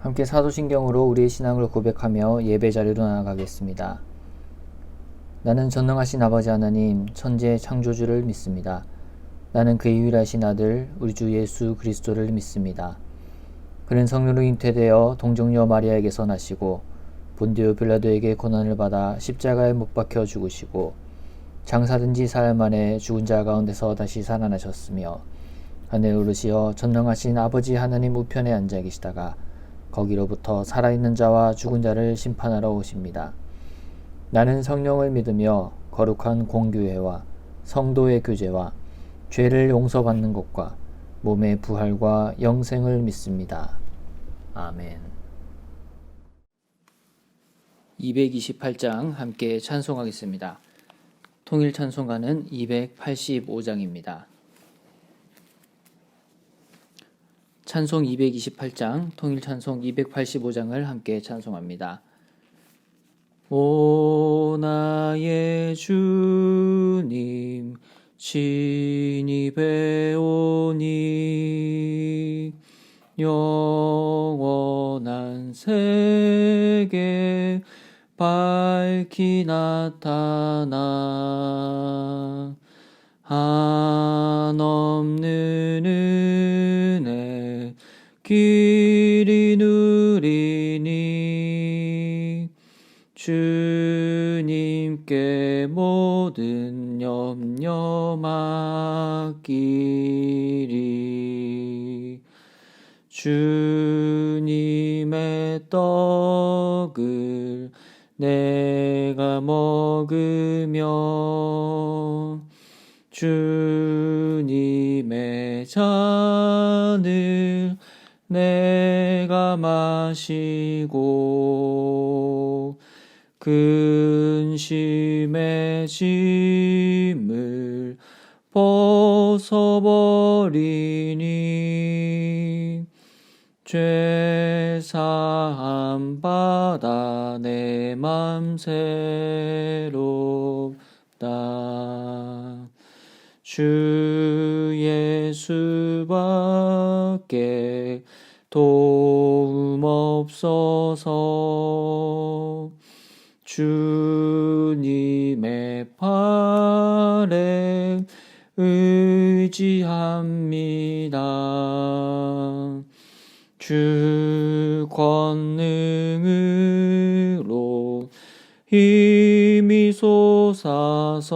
함께 사도신경으로 우리의 신앙을 고백하며 예배 자리로 나아가겠습니다. 나는 전능하신 아버지 하나님, 천지의 창조주를 믿습니다. 나는 그의 유일하신 아들, 우리 주 예수 그리스도를 믿습니다. 그는 성령으로 잉태되어 동정녀 마리아에게서 나시고 본디오 빌라도에게 고난을 받아 십자가에 못 박혀 죽으시고 장사된 지 사흘 만에 죽은 자 가운데서 다시 살아나셨으며 하늘에 오르시어 전능하신 아버지 하나님 우편에 앉아 계시다가 거기로부터 살아있는 자와 죽은 자를 심판하러 오십니다. 나는 성령을 믿으며 거룩한 공교회와 성도의 교제와 죄를 용서받는 것과 몸의 부활과 영생을 믿습니다. 아멘. 228장 함께 찬송하겠습니다. 통일 찬송가는 285장입니다. 찬송 228장, 통일 찬송 285장을 함께 찬송합니다. 오 나의 주님 친히 배우니 영원한 세계 밝히 나타나 한없는 은혜 길이 누리니 주님께 모든 염려 맡기리. 주님의 떡을 내가 먹으며 주님의 잔을 내가 마시고 근심의 짐을 벗어버리니 죄사함 받아 내 맘 새롭다. 주 예수밖에 도움 없어서 주님의 팔에 의지합니다. 주 권능으로 힘이 솟아서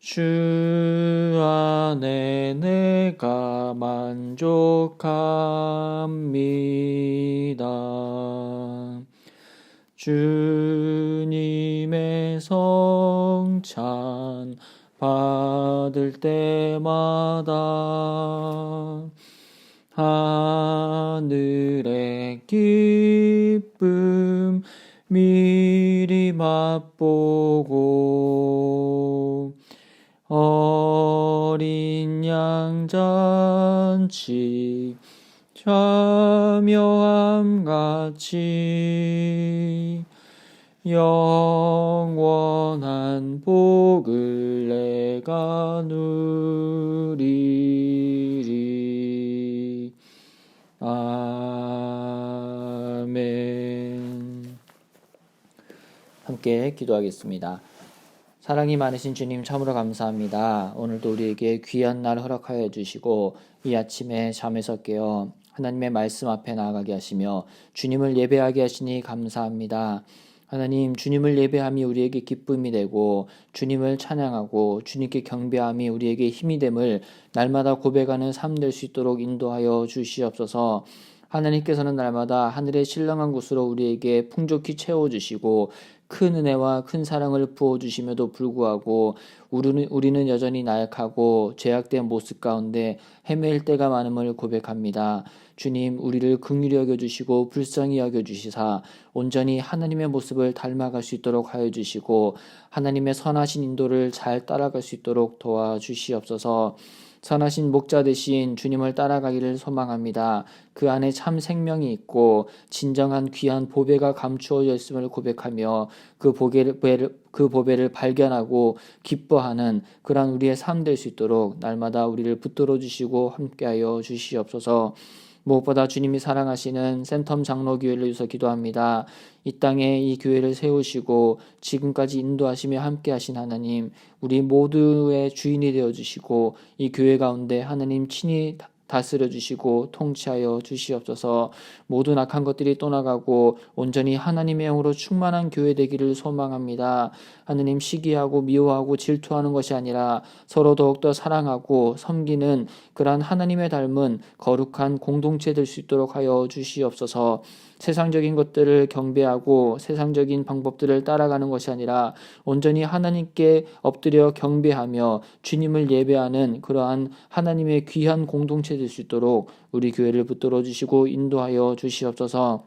주 안에 내가 만족합니다. 주님의 성찬 받을 때마다 하늘의 기쁨 미리 맛보고 어린 양 잔치 참여함같이 영원한 복을 내가 누리리. 아멘. 함께 기도하겠습니다. 사랑이 많으신 주님 참으로 감사합니다. 오늘도 우리에게 귀한 날 허락하여 주시고 이 아침에 잠에서 깨어 하나님의 말씀 앞에 나아가게 하시며 주님을 예배하게 하시니 감사합니다. 하나님, 주님을 예배함이 우리에게 기쁨이 되고 주님을 찬양하고 주님께 경배함이 우리에게 힘이 됨을 날마다 고백하는 삶 될 수 있도록 인도하여 주시옵소서. 하나님께서는 날마다 하늘의 신령한 곳으로 우리에게 풍족히 채워주시고 큰 은혜와 큰 사랑을 부어주심에도 불구하고 우리는 여전히 나약하고 죄악된 모습 가운데 헤매일 때가 많음을 고백합니다. 주님, 우리를 긍휼히 여겨주시고 불쌍히 여겨주시사 온전히 하나님의 모습을 닮아갈 수 있도록 하여 주시고 하나님의 선하신 인도를 잘 따라갈 수 있도록 도와주시옵소서. 선하신 목자 되신 주님을 따라가기를 소망합니다. 그 안에 참 생명이 있고 진정한 귀한 보배가 감추어져 있음을 고백하며 그 보배를 발견하고 기뻐하는 그러한 우리의 삶 될 수 있도록 날마다 우리를 붙들어 주시고 함께하여 주시옵소서. 무엇보다 주님이 사랑하시는 센텀 장로교회를 위해서 기도합니다. 이 땅에 이 교회를 세우시고 지금까지 인도하시며 함께하신 하나님, 우리 모두의 주인이 되어주시고 이 교회 가운데 하나님 친히 다스려 주시고 통치하여 주시옵소서. 모든 악한 것들이 떠나가고 온전히 하나님의 영으로 충만한 교회 되기를 소망합니다. 하나님, 시기하고 미워하고 질투하는 것이 아니라 서로 더욱더 사랑하고 섬기는 그러한 하나님의 닮은 거룩한 공동체 될 수 있도록 하여 주시옵소서. 세상적인 것들을 경배하고 세상적인 방법들을 따라가는 것이 아니라 온전히 하나님께 엎드려 경배하며 주님을 예배하는 그러한 하나님의 귀한 공동체 될 수 있도록 우리 교회를 붙들어 주시고 인도하여 주시옵소서.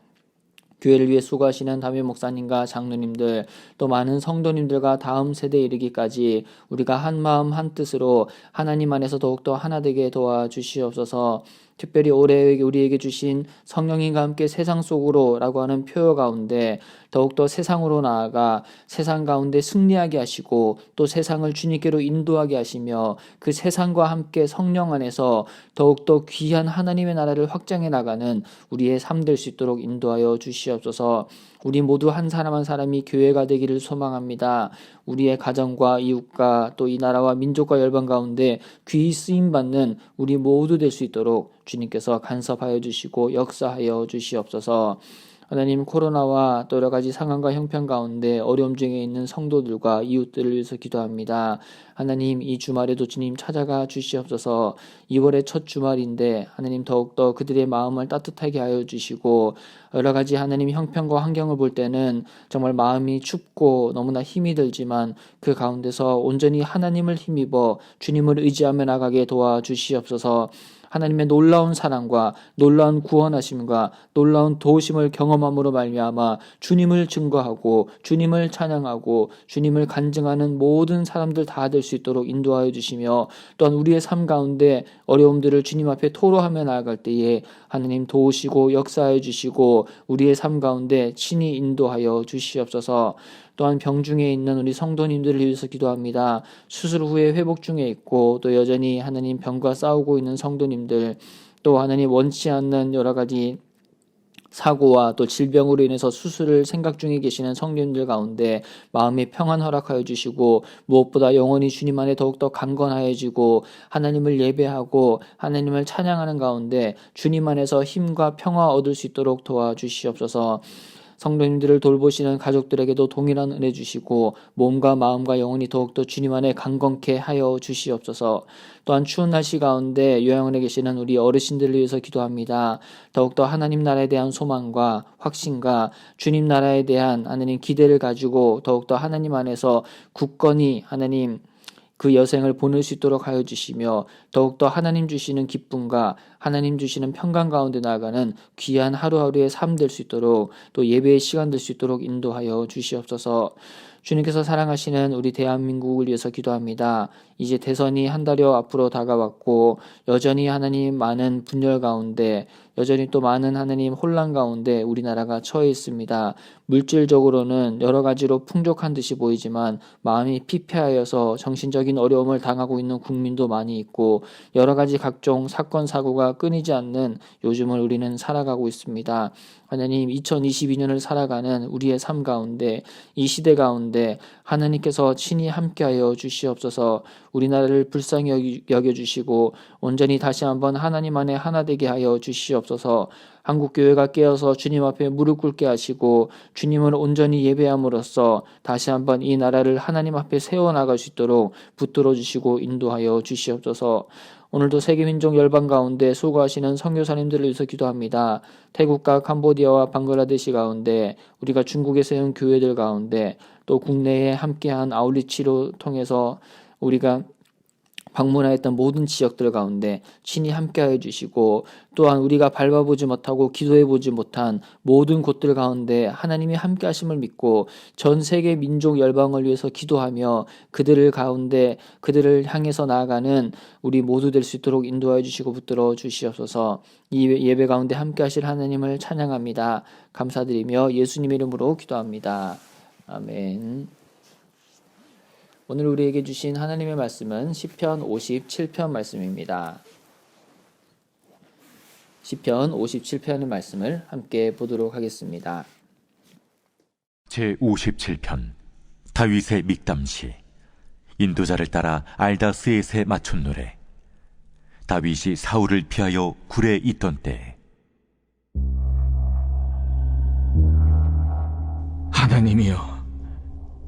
교회를 위해 수고하시는 담임 목사님과 장로님들, 또 많은 성도님들과 다음 세대에 이르기까지 우리가 한 마음 한 뜻으로 하나님 안에서 더욱더 하나 되게 도와주시옵소서. 특별히 올해 우리에게 주신 성령님과 함께 세상 속으로 라고 하는 표어 가운데 더욱더 세상으로 나아가 세상 가운데 승리하게 하시고 또 세상을 주님께로 인도하게 하시며 그 세상과 함께 성령 안에서 더욱더 귀한 하나님의 나라를 확장해 나가는 우리의 삶 될 수 있도록 인도하여 주시옵소서. 우리 모두 한 사람 한 사람이 교회가 되기를 소망합니다. 우리의 가정과 이웃과 또 이 나라와 민족과 열방 가운데 귀히 쓰임받는 우리 모두 될 수 있도록 주님께서 간섭하여 주시고 역사하여 주시옵소서. 하나님, 코로나와 또 여러 가지 상황과 형편 가운데 어려움 중에 있는 성도들과 이웃들을 위해서 기도합니다. 하나님, 이 주말에도 주님 찾아가 주시옵소서. 2월의 첫 주말인데 하나님 더욱더 그들의 마음을 따뜻하게 하여 주시고 여러 가지 하나님 형편과 환경을 볼 때는 정말 마음이 춥고 너무나 힘이 들지만 그 가운데서 온전히 하나님을 힘입어 주님을 의지하며 나가게 도와주시옵소서. 하나님의 놀라운 사랑과 놀라운 구원하심과 놀라운 도우심을 경험함으로 말미암아 주님을 증거하고 주님을 찬양하고 주님을 간증하는 모든 사람들 다 될 수 있도록 인도하여 주시며 또한 우리의 삶 가운데 어려움들을 주님 앞에 토로하며 나아갈 때에 하나님 도우시고 역사하여 주시고 우리의 삶 가운데 친히 인도하여 주시옵소서. 또한 병중에 있는 우리 성도님들을 위해서 기도합니다. 수술 후에 회복 중에 있고 또 여전히 하나님 병과 싸우고 있는 성도님들, 또 하나님 원치 않는 여러 가지 사고와 또 질병으로 인해서 수술을 생각 중에 계시는 성도님들 가운데 마음의 평안 허락하여 주시고 무엇보다 영원히 주님 안에 더욱더 강건하여지고 하나님을 예배하고 하나님을 찬양하는 가운데 주님 안에서 힘과 평화 얻을 수 있도록 도와주시옵소서. 성도님들을 돌보시는 가족들에게도 동일한 은혜 주시고 몸과 마음과 영혼이 더욱더 주님 안에 강건케 하여 주시옵소서. 또한 추운 날씨 가운데 요양원에 계시는 우리 어르신들을 위해서 기도합니다. 더욱더 하나님 나라에 대한 소망과 확신과 주님 나라에 대한 하나님 기대를 가지고 더욱더 하나님 안에서 굳건히 하나님 그 여생을 보낼 수 있도록 하여 주시며 더욱더 하나님 주시는 기쁨과 하나님 주시는 평강 가운데 나아가는 귀한 하루하루의 삶 될 수 있도록 또 예배의 시간 될 수 있도록 인도하여 주시옵소서. 주님께서 사랑하시는 우리 대한민국을 위해서 기도합니다. 이제 대선이 한 달여 앞으로 다가왔고 여전히 하나님 많은 분열 가운데 여전히 또 많은 하나님 혼란 가운데 우리나라가 처해 있습니다. 물질적으로는 여러 가지로 풍족한 듯이 보이지만 마음이 피폐하여서 정신적인 어려움을 당하고 있는 국민도 많이 있고 여러 가지 각종 사건 사고가 끊이지 않는 요즘을 우리는 살아가고 있습니다. 하나님, 2022년을 살아가는 우리의 삶 가운데 이 시대 가운데 하나님께서 친히 함께하여 주시옵소서. 우리나라를 불쌍히 여겨주시고 온전히 다시 한번 하나님 안에 하나 되게 하여 주시옵소서. 한국교회가 깨어서 주님 앞에 무릎 꿇게 하시고 주님을 온전히 예배함으로써 다시 한번 이 나라를 하나님 앞에 세워나갈 수 있도록 붙들어 주시고 인도하여 주시옵소서. 오늘도 세계민족 열방 가운데 수고하시는 선교사님들을 위해서 기도합니다. 태국과 캄보디아와 방글라데시 가운데 우리가 중국에 세운 교회들 가운데 또 국내에 함께한 아울리치로 통해서 우리가 방문하였던 모든 지역들 가운데 친히 함께하여 주시고 또한 우리가 밟아보지 못하고 기도해보지 못한 모든 곳들 가운데 하나님이 함께하심을 믿고 전 세계 민족 열방을 위해서 기도하며 그들을 가운데 그들을 향해서 나아가는 우리 모두 될 수 있도록 인도하여 주시고 붙들어 주시옵소서. 이 예배 가운데 함께하실 하나님을 찬양합니다. 감사드리며 예수님 이름으로 기도합니다. 아멘. 오늘 우리에게 주신 하나님의 말씀은 시편 57편 말씀입니다. 시편 57편의 말씀을 함께 보도록 하겠습니다. 제57편 다윗의 믹담시. 인도자를 따라 알다스엣에 맞춘 노래. 다윗이 사울을 피하여 굴에 있던 때. 하나님이여,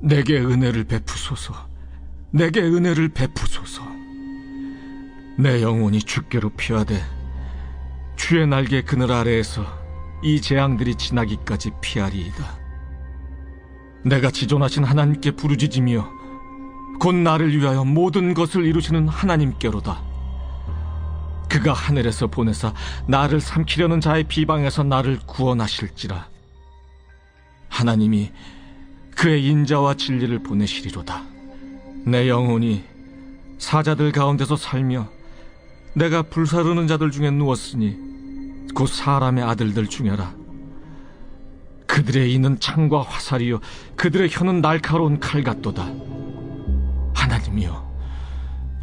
내게 은혜를 베푸소서. 내게 은혜를 베푸소서. 내 영혼이 주께로 피하되 주의 날개 그늘 아래에서 이 재앙들이 지나기까지 피하리이다. 내가 지존하신 하나님께 부르짖으며 곧 나를 위하여 모든 것을 이루시는 하나님께로다. 그가 하늘에서 보내사 나를 삼키려는 자의 비방에서 나를 구원하실지라. 하나님이 그의 인자와 진리를 보내시리로다. 내 영혼이 사자들 가운데서 살며 내가 불사르는 자들 중에 누웠으니 곧 사람의 아들들 중에라. 그들의 이는 창과 화살이요 그들의 혀는 날카로운 칼 같도다. 하나님이여,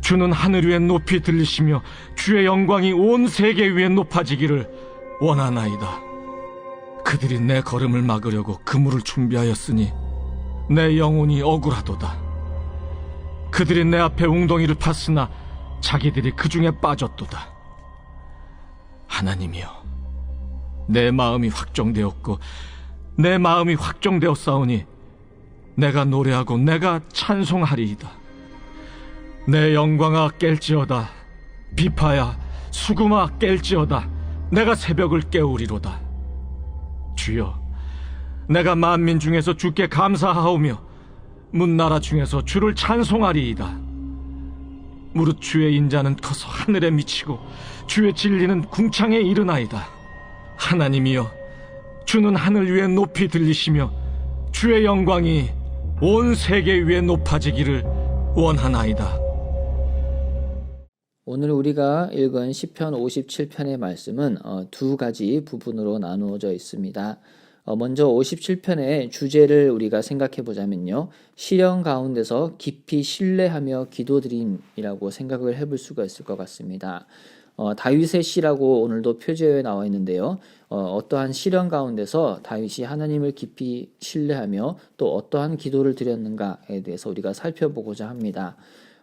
주는 하늘 위에 높이 들리시며 주의 영광이 온 세계 위에 높아지기를 원하나이다. 그들이 내 걸음을 막으려고 그물을 준비하였으니 내 영혼이 억울하도다. 그들이 내 앞에 웅덩이를 팠으나 자기들이 그 중에 빠졌도다. 하나님이여, 내 마음이 확정되었고 내 마음이 확정되었사오니 내가 노래하고 내가 찬송하리이다. 내 영광아 깰지어다. 비파야 수금아 깰지어다. 내가 새벽을 깨우리로다. 주여, 내가 만민 중에서 주께 감사하오며 문나라 중에서 주를 찬송하리이다. 무릇 주의 인자는 커서 하늘에 미치고 주의 진리는 궁창에 이르나이다. 하나님이여, 주는 하늘 위에 높이 들리시며 주의 영광이 온 세계 위에 높아지기를 원하나이다. 오늘 우리가 읽은 시편 57편의 말씀은 두 가지 부분으로 나누어져 있습니다. 먼저 57편의 주제를 우리가 생각해 보자면요, 시련 가운데서 깊이 신뢰하며 기도드림이라고 생각을 해볼 수가 있을 것 같습니다. 다윗의 시라고 오늘도 표제에 나와 있는데요, 어떠한 시련 가운데서 다윗이 하나님을 깊이 신뢰하며 또 어떠한 기도를 드렸는가에 대해서 우리가 살펴보고자 합니다.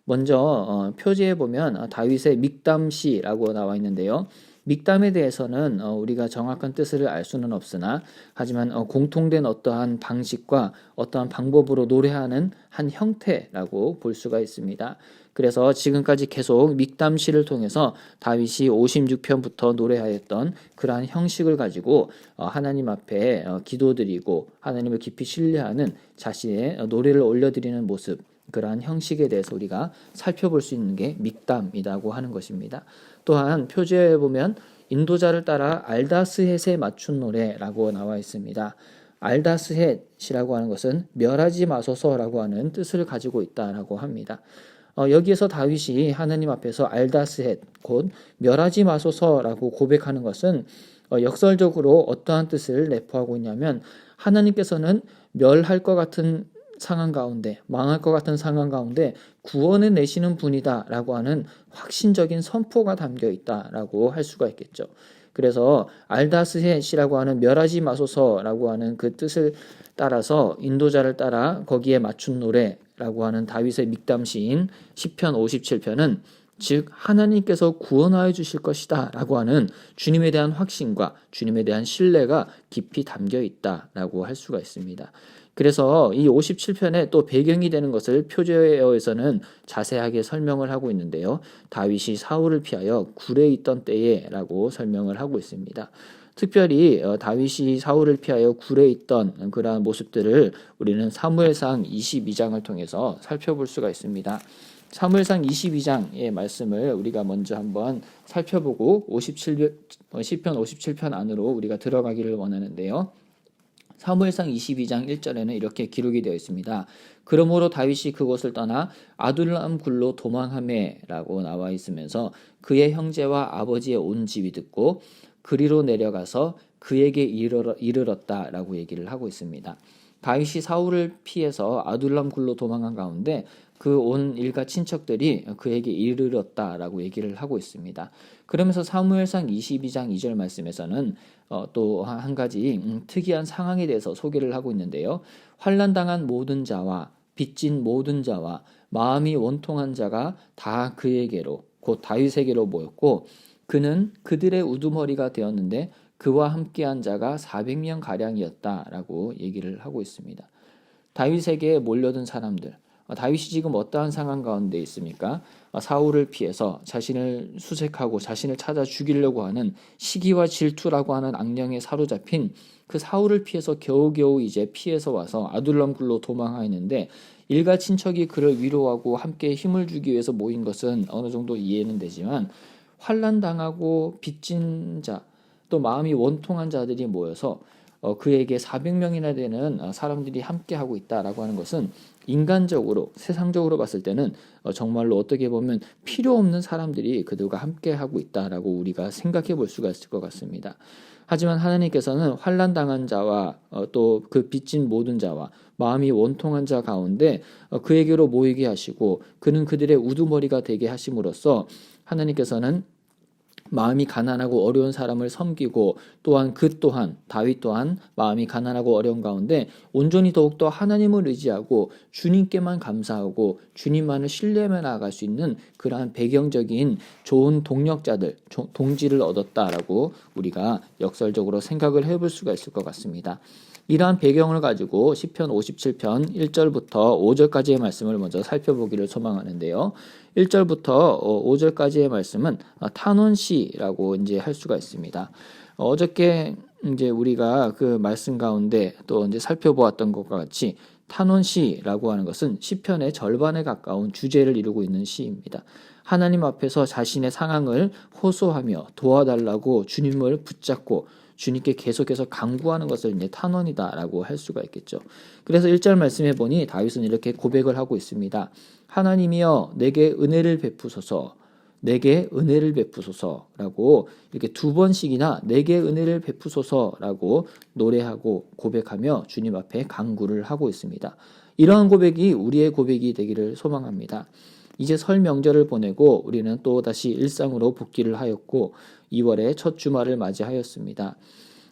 먼저 표제에 보면 다윗의 믹담시라고 나와 있는데요, 믹담에 대해서는 우리가 정확한 뜻을 알 수는 없으나 하지만 공통된 어떠한 방식과 어떠한 방법으로 노래하는 한 형태라고 볼 수가 있습니다. 그래서 지금까지 계속 믹담시를 통해서 다윗이 56편부터 노래하였던 그러한 형식을 가지고 하나님 앞에 기도드리고 하나님을 깊이 신뢰하는 자신의 노래를 올려드리는 모습, 그러한 형식에 대해서 우리가 살펴볼 수 있는 게 믹담이라고 하는 것입니다. 또한 표제에 보면 인도자를 따라 알다스헷에 맞춘 노래라고 나와 있습니다. 알다스헷이라고 하는 것은 멸하지 마소서라고 하는 뜻을 가지고 있다라고 합니다. 여기에서 다윗이 하나님 앞에서 알다스헷, 곧 멸하지 마소서라고 고백하는 것은 역설적으로 어떠한 뜻을 내포하고 있냐면, 하나님께서는 멸할 것 같은 상황 가운데, 망할 것 같은 상황 가운데 구원해 내시는 분이다라고 하는 확신적인 선포가 담겨 있다라고 할 수가 있겠죠. 그래서 알다스헷이라고 하는 멸하지 마소서라고 하는 그 뜻을 따라서 인도자를 따라 거기에 맞춘 노래라고 하는 다윗의 믹담시인 시편 57편은 즉 하나님께서 구원하여 주실 것이다 라고 하는 주님에 대한 확신과 주님에 대한 신뢰가 깊이 담겨 있다라고 할 수가 있습니다. 그래서 이 57편에 또 배경이 되는 것을 표제어에서는 자세하게 설명을 하고 있는데요, 다윗이 사울을 피하여 굴에 있던 때에 라고 설명을 하고 있습니다. 특별히 다윗이 사울을 피하여 굴에 있던 그러한 모습들을 우리는 사무엘상 22장을 통해서 살펴볼 수가 있습니다. 사무엘상 22장의 말씀을 우리가 먼저 한번 살펴보고 시편 57편 안으로 우리가 들어가기를 원하는데요. 사무엘상 22장 1절에는 이렇게 기록이 되어 있습니다. 그러므로 다윗이 그곳을 떠나 아둘람 굴로 도망하매라고 나와 있으면서 그의 형제와 아버지의 온 집이 듣고 그리로 내려가서 그에게 이르렀다라고 얘기를 하고 있습니다. 다윗이 사울을 피해서 아둘람 굴로 도망한 가운데 그 온 일가 친척들이 그에게 이르렀다라고 얘기를 하고 있습니다. 그러면서 사무엘상 22장 2절 말씀에서는 또 한 가지 특이한 상황에 대해서 소개를 하고 있는데요. 환난당한 모든 자와 빚진 모든 자와 마음이 원통한 자가 다 그에게로 곧 다윗에게로 모였고 그는 그들의 우두머리가 되었는데 그와 함께한 자가 400명 가량이었다라고 얘기를 하고 있습니다. 다윗에게 몰려든 사람들, 다윗이 지금 어떠한 상황 가운데 있습니까? 사울을 피해서 자신을 수색하고 자신을 찾아 죽이려고 하는 시기와 질투라고 하는 악령에 사로잡힌 그 사울을 피해서 겨우겨우 이제 피해서 와서 아둘람 굴로 도망하였는데 일가 친척이 그를 위로하고 함께 힘을 주기 위해서 모인 것은 어느 정도 이해는 되지만 환난 당하고 빚진 자, 또 마음이 원통한 자들이 모여서 그에게 400명이나 되는 사람들이 함께하고 있다라고 하는 것은 인간적으로 세상적으로 봤을 때는 정말로 어떻게 보면 필요 없는 사람들이 그들과 함께하고 있다라고 우리가 생각해 볼 수가 있을 것 같습니다. 하지만 하나님께서는 환난 당한 자와 또 그 빚진 모든 자와 마음이 원통한 자 가운데 그에게로 모이게 하시고 그는 그들의 우두머리가 되게 하심으로써 하나님께서는 마음이 가난하고 어려운 사람을 섬기고 또한 그 또한 다윗 또한 마음이 가난하고 어려운 가운데 온전히 더욱더 하나님을 의지하고 주님께만 감사하고 주님만을 신뢰하며 나아갈 수 있는 그러한 배경적인 좋은 동력자들, 동지를 얻었다라고 우리가 역설적으로 생각을 해볼 수가 있을 것 같습니다. 이러한 배경을 가지고 시편 57편 1절부터 5절까지의 말씀을 먼저 살펴보기를 소망하는데요. 1절부터 5절까지의 말씀은 탄원시라고 이제 할 수가 있습니다. 어저께 이제 우리가 그 말씀 가운데 또 이제 살펴보았던 것과 같이 탄원시라고 하는 것은 시편의 절반에 가까운 주제를 이루고 있는 시입니다. 하나님 앞에서 자신의 상황을 호소하며 도와달라고 주님을 붙잡고 주님께 계속해서 간구하는 것을 이제 탄원이다라고 할 수가 있겠죠. 그래서 1절 말씀해 보니 다윗은 이렇게 고백을 하고 있습니다. 하나님이여 내게 은혜를 베푸소서, 내게 은혜를 베푸소서라고 이렇게 두 번씩이나 내게 은혜를 베푸소서라고 노래하고 고백하며 주님 앞에 간구를 하고 있습니다. 이러한 고백이 우리의 고백이 되기를 소망합니다. 이제 설 명절을 보내고 우리는 또 다시 일상으로 복귀를 하였고 2월에 첫 주말을 맞이하였습니다.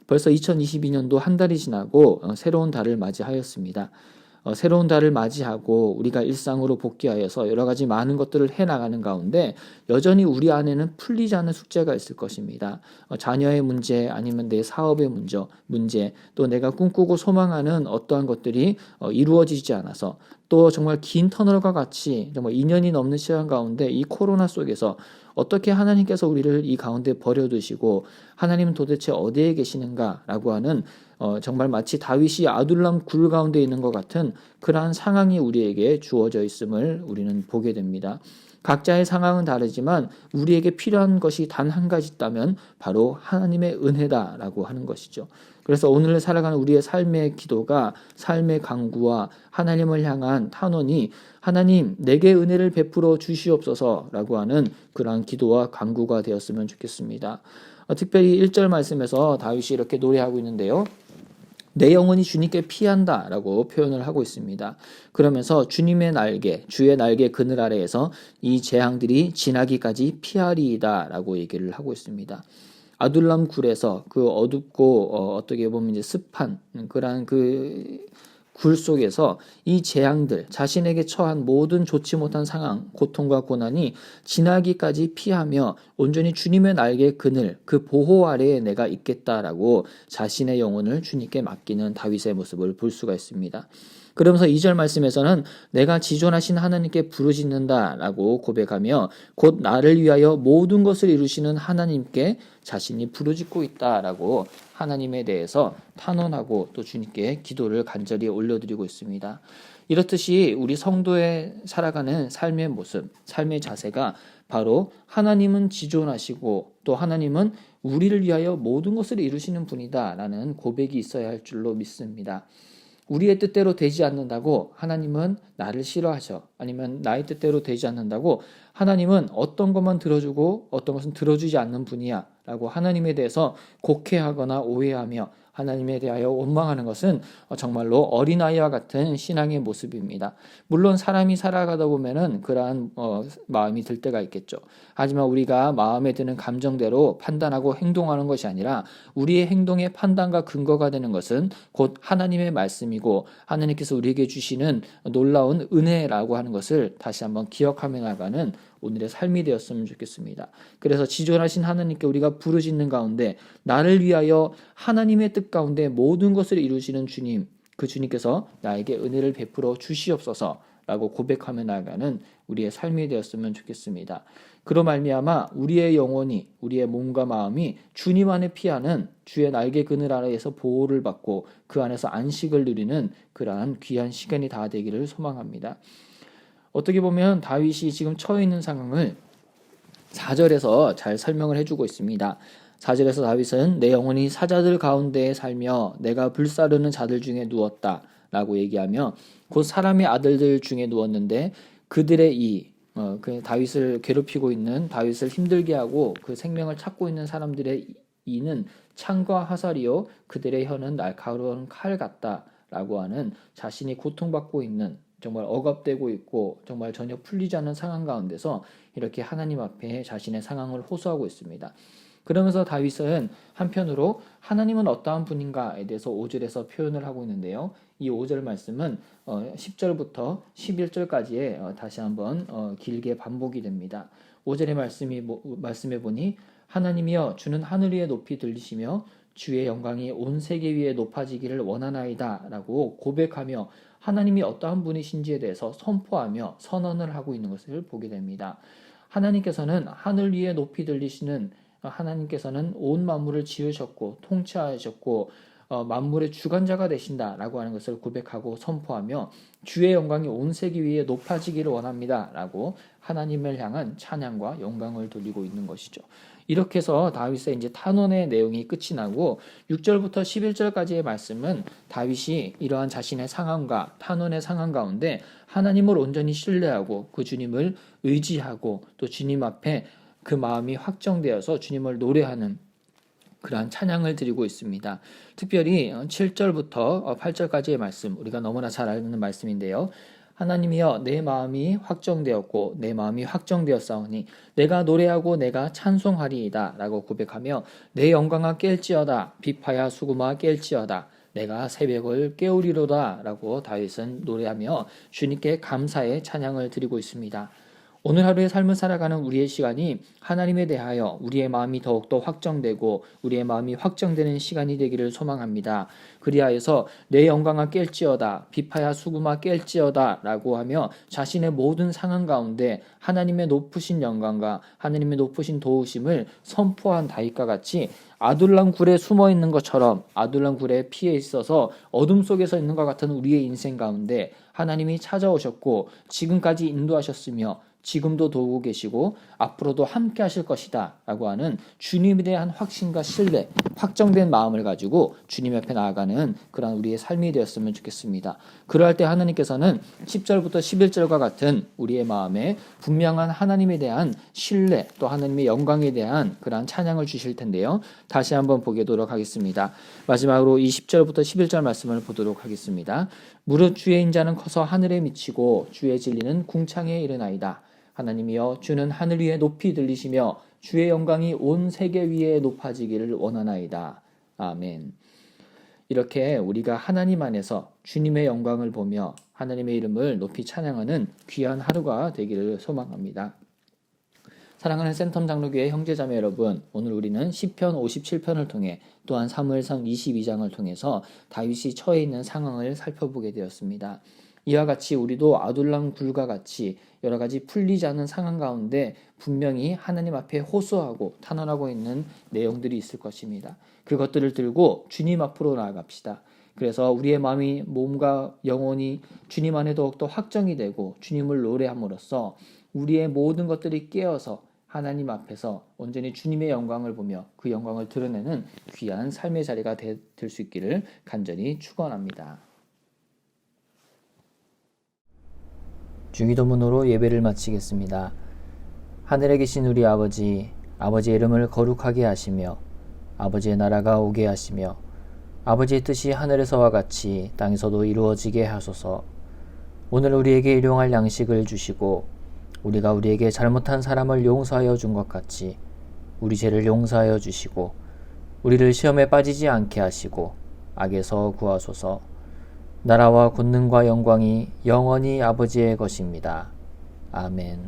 벌써 2022년도 한 달이 지나고 새로운 달을 맞이하였습니다. 새로운 달을 맞이하고 우리가 일상으로 복귀하여서 여러 가지 많은 것들을 해나가는 가운데 여전히 우리 안에는 풀리지 않는 숙제가 있을 것입니다. 자녀의 문제 아니면 내 사업의 문제 또 내가 꿈꾸고 소망하는 어떠한 것들이 이루어지지 않아서 또 정말 긴 터널과 같이 정말 2년이 넘는 시간 가운데 이 코로나 속에서 어떻게 하나님께서 우리를 이 가운데 버려두시고 하나님은 도대체 어디에 계시는가라고 하는 정말 마치 다윗이 아둘람 굴 가운데 있는 것 같은 그러한 상황이 우리에게 주어져 있음을 우리는 보게 됩니다. 각자의 상황은 다르지만 우리에게 필요한 것이 단 한 가지 있다면 바로 하나님의 은혜다라고 하는 것이죠. 그래서 오늘 살아가는 우리의 삶의 기도가 삶의 간구와 하나님을 향한 탄원이 하나님 내게 은혜를 베풀어 주시옵소서라고 하는 그러한 기도와 간구가 되었으면 좋겠습니다. 특별히 1절 말씀에서 다윗이 이렇게 노래하고 있는데요. 내 영혼이 주님께 피한다라고 표현을 하고 있습니다. 그러면서 주님의 날개, 주의 날개 그늘 아래에서 이 재앙들이 지나기까지 피하리이다라고 얘기를 하고 있습니다. 아둘람 굴에서 그 어둡고 어떻게 보면 이제 습한 그러한 그 굴 속에서 이 재앙들, 자신에게 처한 모든 좋지 못한 상황, 고통과 고난이 지나기까지 피하며 온전히 주님의 날개 그늘, 그 보호 아래에 내가 있겠다라고 자신의 영혼을 주님께 맡기는 다윗의 모습을 볼 수가 있습니다. 그러면서 2절 말씀에서는 내가 지존하신 하나님께 부르짖는다라고 고백하며 곧 나를 위하여 모든 것을 이루시는 하나님께 자신이 부르짖고 있다라고 하나님에 대해서 탄원하고 또 주님께 기도를 간절히 올려드리고 있습니다. 이렇듯이 우리 성도의 살아가는 삶의 모습, 삶의 자세가 바로 하나님은 지존하시고 또 하나님은 우리를 위하여 모든 것을 이루시는 분이다라는 고백이 있어야 할 줄로 믿습니다. 우리의 뜻대로 되지 않는다고 하나님은 나를 싫어하셔. 아니면 나의 뜻대로 되지 않는다고 하나님은 어떤 것만 들어주고 어떤 것은 들어주지 않는 분이야 라고 하나님에 대해서 곡해하거나 오해하며 하나님에 대하여 원망하는 것은 정말로 어린아이와 같은 신앙의 모습입니다. 물론 사람이 살아가다 보면은 그러한 마음이 들 때가 있겠죠. 하지만 우리가 마음에 드는 감정대로 판단하고 행동하는 것이 아니라 우리의 행동의 판단과 근거가 되는 것은 곧 하나님의 말씀이고 하나님께서 우리에게 주시는 놀라운 은혜라고 하는 것을 다시 한번 기억하며 나가는 오늘의 삶이 되었으면 좋겠습니다. 그래서 지존하신 하나님께 우리가 부르짖는 가운데 나를 위하여 하나님의 뜻 가운데 모든 것을 이루시는 주님, 그 주님께서 나에게 은혜를 베풀어 주시옵소서 라고 고백하며 나아가는 우리의 삶이 되었으면 좋겠습니다. 그로 말미암아 우리의 영혼이, 우리의 몸과 마음이 주님 안에 피하는 주의 날개 그늘 아래에서 보호를 받고 그 안에서 안식을 누리는 그러한 귀한 시간이 다 되기를 소망합니다. 어떻게 보면 다윗이 지금 처해 있는 상황을 4절에서 잘 설명을 해주고 있습니다. 4절에서 다윗은 내 영혼이 사자들 가운데에 살며 내가 불사르는 자들 중에 누웠다 라고 얘기하며 곧 사람의 아들들 중에 누웠는데 그들의 그 다윗을 괴롭히고 있는, 다윗을 힘들게 하고 그 생명을 찾고 있는 사람들의 이는 창과 화살이요 그들의 혀는 날카로운 칼 같다 라고 하는 자신이 고통받고 있는, 정말 억압되고 있고 정말 전혀 풀리지 않는 상황 가운데서 이렇게 하나님 앞에 자신의 상황을 호소하고 있습니다. 그러면서 다윗은 한편으로 하나님은 어떠한 분인가에 대해서 5절에서 표현을 하고 있는데요. 이 5절 말씀은 10절부터 11절까지에 다시 한번 길게 반복이 됩니다. 5절의 말씀에 보니 하나님이여 주는 하늘 위에 높이 들리시며 주의 영광이 온 세계 위에 높아지기를 원하나이다 라고 고백하며 하나님이 어떠한 분이신지에 대해서 선포하며 선언을 하고 있는 것을 보게 됩니다. 하나님께서는 하늘 위에 높이 들리시는, 하나님께서는 온 만물을 지으셨고 통치하셨고 만물의 주관자가 되신다라고 하는 것을 고백하고 선포하며 주의 영광이 온 세계 위에 높아지기를 원합니다라고 하나님을 향한 찬양과 영광을 돌리고 있는 것이죠. 이렇게 해서 다윗의 이제 탄원의 내용이 끝이 나고 6절부터 11절까지의 말씀은 다윗이 이러한 자신의 상황과 탄원의 상황 가운데 하나님을 온전히 신뢰하고 그 주님을 의지하고 또 주님 앞에 그 마음이 확정되어서 주님을 노래하는 그러한 찬양을 드리고 있습니다. 특별히 7절부터 8절까지의 말씀, 우리가 너무나 잘 아는 말씀인데요. 하나님이여 내 마음이 확정되었고 내 마음이 확정되었사오니 내가 노래하고 내가 찬송하리이다 라고 고백하며 내 영광아 깰지어다 빛파야 수구마 깰지어다 내가 새벽을 깨우리로다 라고 다윗은 노래하며 주님께 감사의 찬양을 드리고 있습니다. 오늘 하루의 삶을 살아가는 우리의 시간이 하나님에 대하여 우리의 마음이 더욱더 확정되고 우리의 마음이 확정되는 시간이 되기를 소망합니다. 그리하여서 내 영광아 깰지어다 빛파야 수구마 깰지어다 라고 하며 자신의 모든 상황 가운데 하나님의 높으신 영광과 하나님의 높으신 도우심을 선포한 다윗과 같이 아둘람 굴에 숨어 있는 것처럼 아둘람 굴에 피해 있어서 어둠 속에서 있는 것 같은 우리의 인생 가운데 하나님이 찾아오셨고 지금까지 인도하셨으며 지금도 도우고 계시고 앞으로도 함께 하실 것이다 라고 하는 주님에 대한 확신과 신뢰, 확정된 마음을 가지고 주님 앞에 나아가는 그런 우리의 삶이 되었으면 좋겠습니다. 그러할 때 하나님께서는 10절부터 11절과 같은 우리의 마음에 분명한 하나님에 대한 신뢰 또 하나님의 영광에 대한 그러한 찬양을 주실 텐데요. 다시 한번 보도록 하겠습니다. 마지막으로 20절부터 11절 말씀을 보도록 하겠습니다. 무릇 주의 인자는 커서 하늘에 미치고 주의 진리는 궁창에 이르나이다. 하나님이여 주는 하늘 위에 높이 들리시며 주의 영광이 온 세계 위에 높아지기를 원하나이다. 아멘. 이렇게 우리가 하나님 안에서 주님의 영광을 보며 하나님의 이름을 높이 찬양하는 귀한 하루가 되기를 소망합니다. 사랑하는 센텀 장로교회 형제자매 여러분, 오늘 우리는 시편 57편을 통해 또한 사무엘상 22장을 통해서 다윗이 처해 있는 상황을 살펴보게 되었습니다. 이와 같이 우리도 아둘람 굴과 같이 여러 가지 풀리지 않은 상황 가운데 분명히 하나님 앞에 호소하고 탄원하고 있는 내용들이 있을 것입니다. 그것들을 들고 주님 앞으로 나아갑시다. 그래서 우리의 마음이 몸과 영혼이 주님 안에 더욱더 확정이 되고 주님을 노래함으로써 우리의 모든 것들이 깨어서 하나님 앞에서 온전히 주님의 영광을 보며 그 영광을 드러내는 귀한 삶의 자리가 될 수 있기를 간절히 축원합니다. 중기도문으로 예배를 마치겠습니다. 하늘에 계신 우리 아버지, 아버지의 이름을 거룩하게 하시며 아버지의 나라가 오게 하시며 아버지의 뜻이 하늘에서와 같이 땅에서도 이루어지게 하소서. 오늘 우리에게 일용할 양식을 주시고 우리가 우리에게 잘못한 사람을 용서하여 준 것 같이 우리 죄를 용서하여 주시고 우리를 시험에 빠지지 않게 하시고 악에서 구하소서. 나라와 권능과 영광이 영원히 아버지의 것입니다. 아멘.